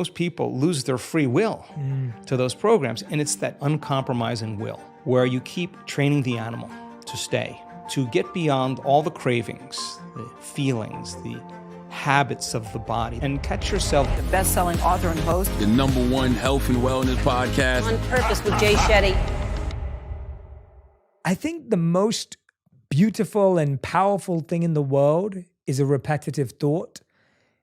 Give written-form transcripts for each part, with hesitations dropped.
Most people lose their free will to those programs, and it's that uncompromising will where you keep training the animal to stay, to get beyond all the cravings, the feelings, the habits of the body, and catch yourself. The best-selling author and host. The #1 health and wellness podcast. On Purpose with Jay Shetty. I think the most beautiful and powerful thing in the world is a repetitive thought.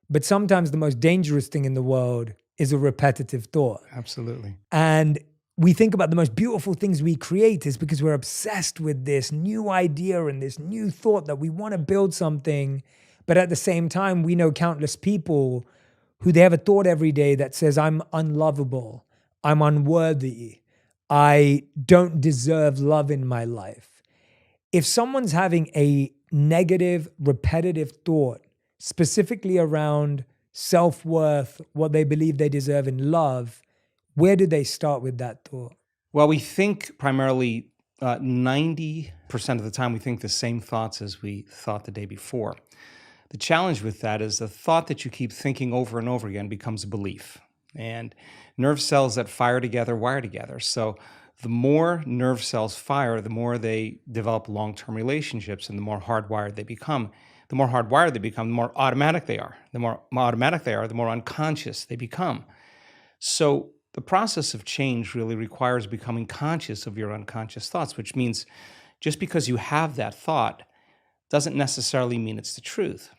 But sometimes the most dangerous thing in the world is a repetitive thought. Absolutely. And we think about the most beautiful things we create is because we're obsessed with this new idea and this new thought that we want to build something. But at the same time, we know countless people who they have a thought every day that says, I'm unlovable, I'm unworthy, I don't deserve love in my life. If someone's having a negative, repetitive thought, specifically around self-worth, what they believe they deserve in love, where do they start with that thought? Well, we think primarily 90% of the time we think the same thoughts as we thought the day before. The challenge with that is the thought that you keep thinking over and over again becomes a belief. And nerve cells that fire together wire together. So the more nerve cells fire, the more they develop long-term relationships and the more hardwired they become. The more hardwired they become, the more automatic they are. The more automatic they are, the more unconscious they become. So the process of change really requires becoming conscious of your unconscious thoughts, which means just because you have that thought doesn't necessarily mean it's the truth.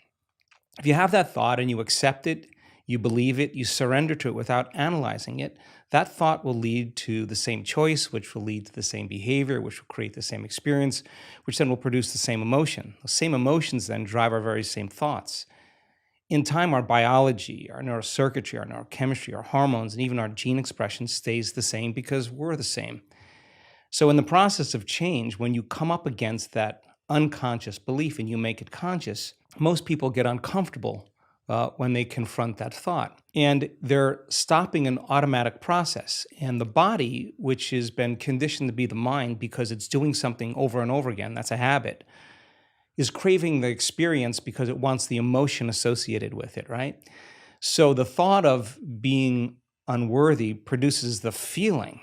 If you have that thought and you accept it, you believe it, you surrender to it without analyzing it, that thought will lead to the same choice, which will lead to the same behavior, which will create the same experience, which then will produce the same emotion. The same emotions then drive our very same thoughts. In time, our biology, our neurocircuitry, our neurochemistry, our hormones, and even our gene expression stays the same because we're the same. So in the process of change, when you come up against that unconscious belief and you make it conscious, most people get uncomfortable when they confront that thought. And they're stopping an automatic process. And the body, which has been conditioned to be the mind because it's doing something over and over again, that's a habit, is craving the experience because it wants the emotion associated with it, right? So the thought of being unworthy produces the feeling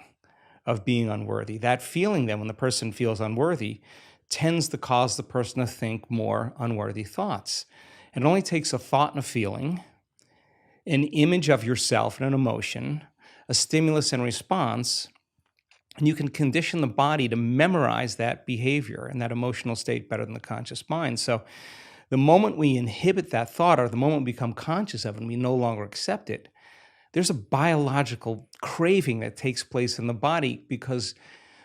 of being unworthy. That feeling then, when the person feels unworthy, tends to cause the person to think more unworthy thoughts. It only takes a thought and a feeling, an image of yourself and an emotion, a stimulus and response, and you can condition the body to memorize that behavior and that emotional state better than the conscious mind. So the moment we inhibit that thought or the moment we become conscious of it and we no longer accept it, there's a biological craving that takes place in the body because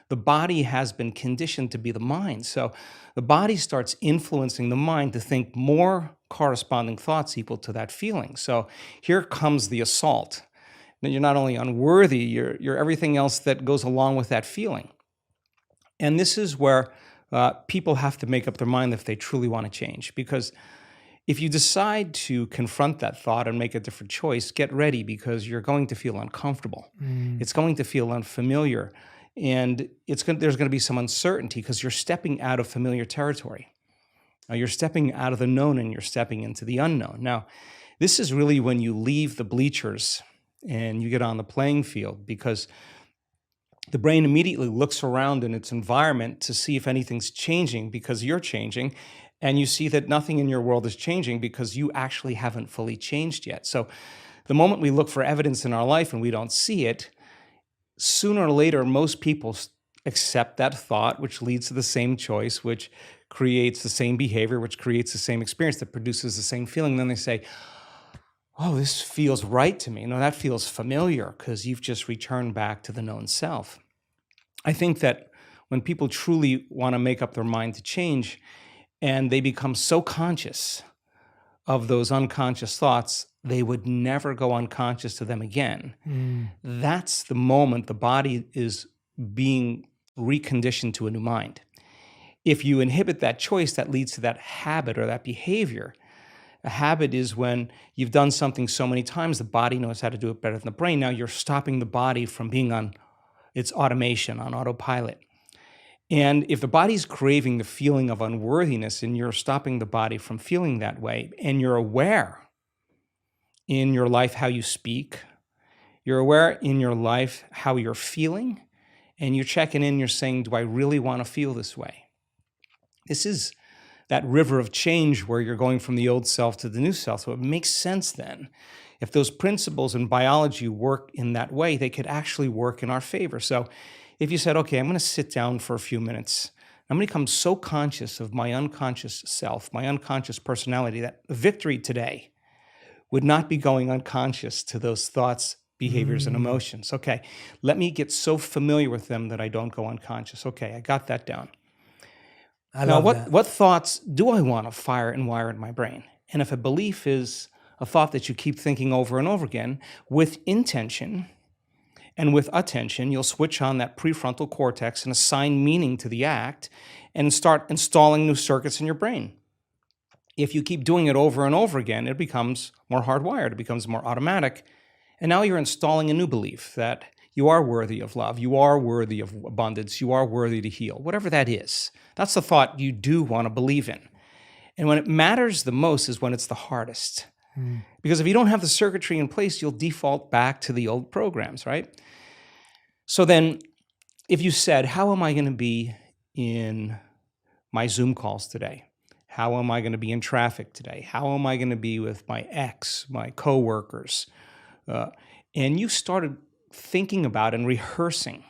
the body has been conditioned to be the mind. So the body starts influencing the mind to think more corresponding thoughts equal to that feeling. So here comes the assault. Then you're not only unworthy, you're everything else that goes along with that feeling. And this is where people have to make up their mind if they truly want to change. Because if you decide to confront that thought and make a different choice, get ready because you're going to feel uncomfortable. It's going to feel unfamiliar. And there's going to be some uncertainty because you're stepping out of familiar territory. You're stepping out of the known and you're stepping into the unknown. Now, this is really when you leave the bleachers and you get on the playing field because the brain immediately looks around in its environment to see if anything's changing because you're changing, and you see that nothing in your world is changing because you actually haven't fully changed yet. So the moment we look for evidence in our life and we don't see it, sooner or later, most people accept that thought, which leads to the same choice, which creates the same behavior, which creates the same experience, that produces the same feeling. And then they say, oh, this feels right to me. No, that feels familiar because you've just returned back to the known self. I think that when people truly want to make up their mind to change and they become so conscious of those unconscious thoughts, they would never go unconscious to them again. That's the moment the body is being reconditioned to a new mind. If you inhibit that choice, that leads to that habit or that behavior. A habit is when you've done something so many times, the body knows how to do it better than the brain. Now you're stopping the body from being on its automation, on autopilot. And if the body's craving the feeling of unworthiness and you're stopping the body from feeling that way, and you're aware in your life how you speak, You're aware in your life how you're feeling, and you're checking in, you're saying, do I really want to feel this way? This is that river of change where you're going from the old self to the new self. So it makes sense then. If those principles in biology work in that way, they could actually work in our favor. So if you said, okay, I'm going to sit down for a few minutes, I'm going to become so conscious of my unconscious self, my unconscious personality, that victory today would not be going unconscious to those thoughts, behaviors, and emotions. Okay, let me get so familiar with them that I don't go unconscious. Okay, I got that down. Now, what thoughts do I want to fire and wire in my brain? And if a belief is a thought that you keep thinking over and over again, with intention and with attention, you'll switch on that prefrontal cortex and assign meaning to the act and start installing new circuits in your brain. If you keep doing it over and over again, it becomes more hardwired, it becomes more automatic. And now you're installing a new belief that you are worthy of love, you are worthy of abundance, you are worthy to heal, whatever that is. That's the thought you do want to believe in. And when it matters the most is when it's the hardest. Because if you don't have the circuitry in place, you'll default back to the old programs, right? So then if you said, how am I going to be in my Zoom calls today? How am I going to be in traffic today? How am I going to be with my ex, my coworkers? And you started thinking about and rehearsing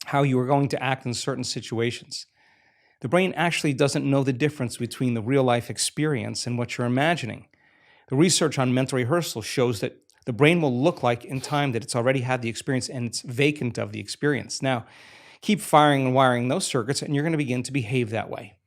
how you were going to act in certain situations. The brain actually doesn't know the difference between the real life experience and what you're imagining. The research on mental rehearsal shows that the brain will look like in time that it's already had the experience and it's vacant of the experience. Now, keep firing and wiring those circuits and you're going to begin to behave that way.